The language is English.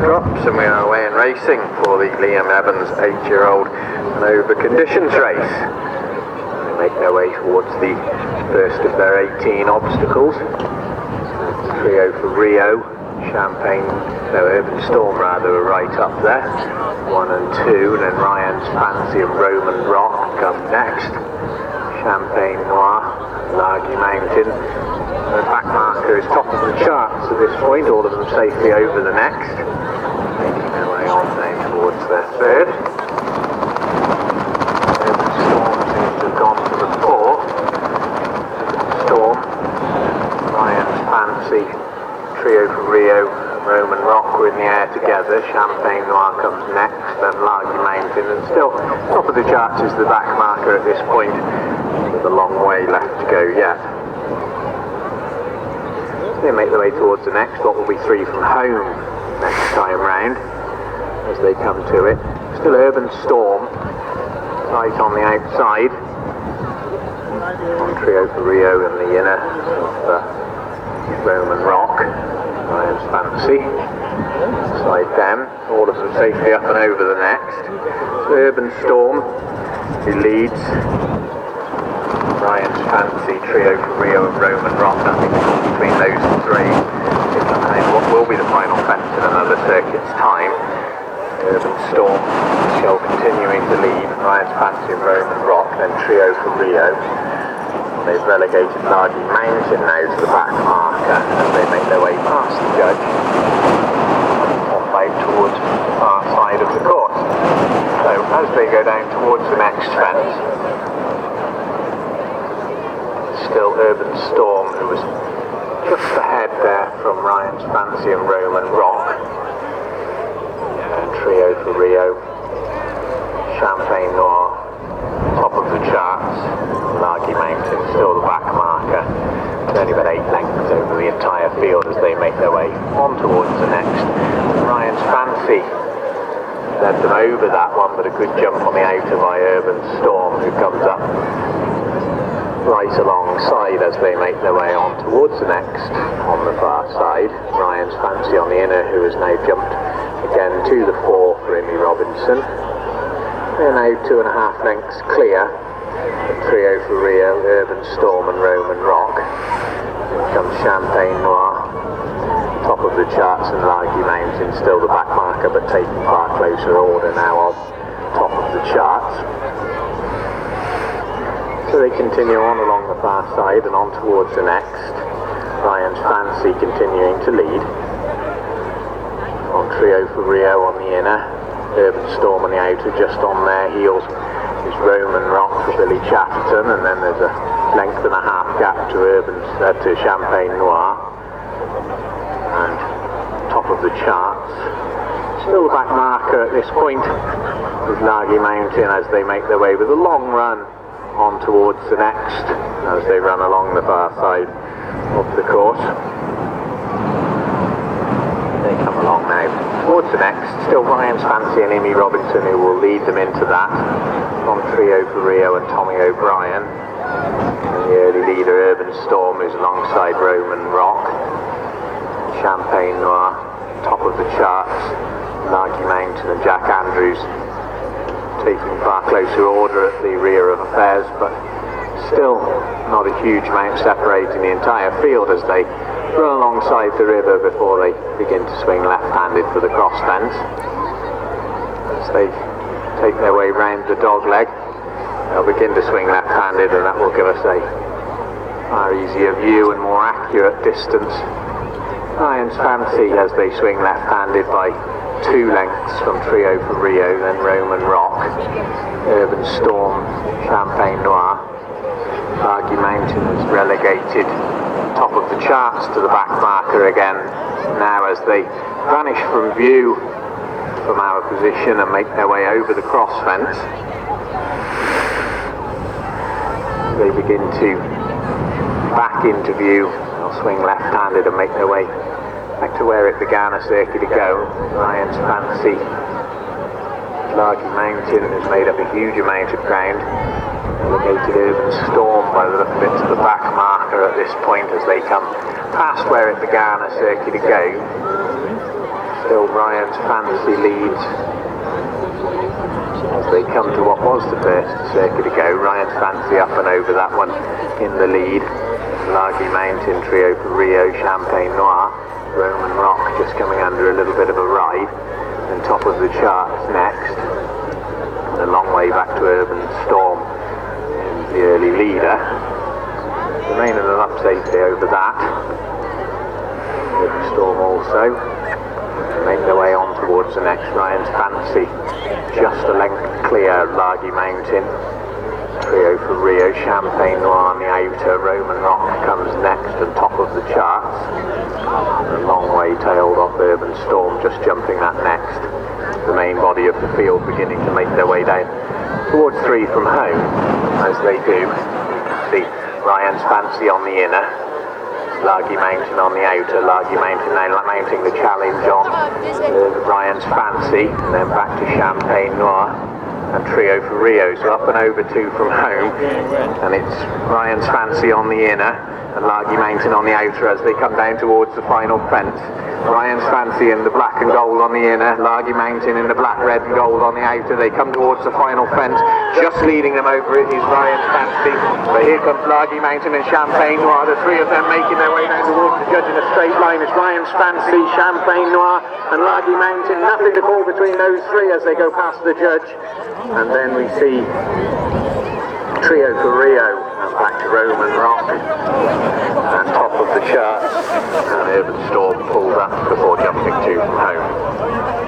drops and we are away and racing for the Liam Evans 8-year-old Nova Conditions race. They make their way towards the first of their 18 obstacles. Trio for Rio, Urban Storm rather, are right up there. 1 and 2, and then Ryan's Fancy and Roman Rock come next. Champagne Noir, Largy Mountain. The back marker is top of the charts at this point, all of them safely over the next. Making their way on down towards their third. Urban Storm seems to have gone to the fourth. Storm, Ryan's Fancy, Trio for Rio, Roman Rock were in the air together. Champagne Noir comes next, then Largy Mountain, and still top of the charts is the back marker at this point, with a long way left to go yet. They make their way towards the next, what will be 3 from home next time round as they come to it. Still Urban Storm, right on the outside. On Trio for Rio in the inner of Roman Rock, Ryan's Fancy. Side them, all of them safely up and over the next. Urban Storm, who leads. Ryan's Fancy, Trio for Rio and Roman Rock, nothing between those three. It's what will be the final fence in another circuit's time. Urban Storm still continuing to lead, Ryan's Fancy and Roman Rock, then Trio for Rio. They've relegated Largy Mountain now to the back marker as they make their way past the judge on out towards the far side of the course. So as they go down towards the next fence, still Urban Storm, who was just ahead there from Ryan's Fancy and Roman Rock. And Trio for Rio, Champagne Noir, top of the charts. Largy Mountain, still the back marker. It's only about 8 lengths over the entire field as they make their way on towards the next. Ryan's Fancy led them over that one, but a good jump on the outer by Urban Storm, who comes up right alongside as they make their way on towards the next on the far side. Ryan's Fancy on the inner, who has now jumped again to the 4 for Amy Robinson. They're now 2.5 lengths clear. Trio for Rio, Urban Storm and Roman Rock. Here comes Champagne Noir, top of the charts, and Largy Mountain still the back marker, but taking far closer order now of top of the charts. So they continue on along the far side and on towards the next. Ryan's Fancy continuing to lead. On Trio for Rio on the inner, Urban Storm on the outer, just on their heels is Roman Rock for Billy Chatterton, and then there's a length and a half gap to Champagne Noir. And top of the charts, still the back marker at this point is Largy Mountain as they make their way with a long run on towards the next as they run along the far side of the course. They come along now towards the next, still Ryan's Fancy and Amy Robinson who will lead them into that. On Trio for Rio and Tommy O'Brien. And the early leader Urban Storm is alongside Roman Rock. Champagne Noir, top of the charts. Largy Mountain and Jack Andrews taking far closer order at the rear of affairs, but still not a huge amount separating the entire field as they run alongside the river before they begin to swing left-handed for the cross fence. As they take their way round the dog leg, they'll begin to swing left-handed, and that will give us a far easier view and more accurate distance. Ryan's Fancy as they swing left-handed by 2 lengths from Trio for Rio, then Roman Rock, Urban Storm, Champagne Noir. Largy Mountain is relegated top of the charts to the back marker again now as they vanish from view from our position and make their way over the cross fence. They begin to back into view. They'll swing left-handed and make their way back to where it began a circuit ago. Ryan's Fancy, Largy Mountain has made up a huge amount of ground. Relegated Urban Storm by the look of it to the back marker at this point as they come past where it began a circuit ago. Still Ryan's Fancy leads as they come to what was the first circuit ago. Ryan's Fancy up and over that one in the lead. Largy Mountain, Trio for Rio, Champagne Noir, Roman Rock just coming under a little bit of a ride, and top of the charts next. And a long way back to Urban Storm, the early leader. Remaining and up safely over that. Urban Storm also. Make their way on towards the next. Ryan's Fancy just a length clear. Largy Mountain, Trio for Rio, Champagne Noir on the outer. Roman Rock comes next and top of the charts. A long way tailed off Urban Storm, just jumping that next. The main body of the field beginning to make their way down towards 3 from home, as they do. You can see Ryan's Fancy on the inner, Largy Mountain on the outer. Largy Mountain now mounting the challenge on Ryan's Fancy, and then back to Champagne Noir and Trio for Rio. So up and over 2 from home, and it's Ryan's Fancy on the inner and Largy Mountain on the outer as they come down towards the final fence. Ryan's Fancy in the black and gold on the inner, Largy Mountain in the black, red and gold on the outer. They come towards the final fence. Just leading them over it is Ryan's Fancy. But here comes Largy Mountain and Champagne Noir. The 3 of them making their way down towards the judge in a straight line. It's Ryan's Fancy, Champagne Noir and Largy Mountain. Nothing to call between those 3 as they go past the judge. And then we see Trio for Rio and back to Roman Rock and top of the chart, and Urban Storm pulled up before jumping 2 from home.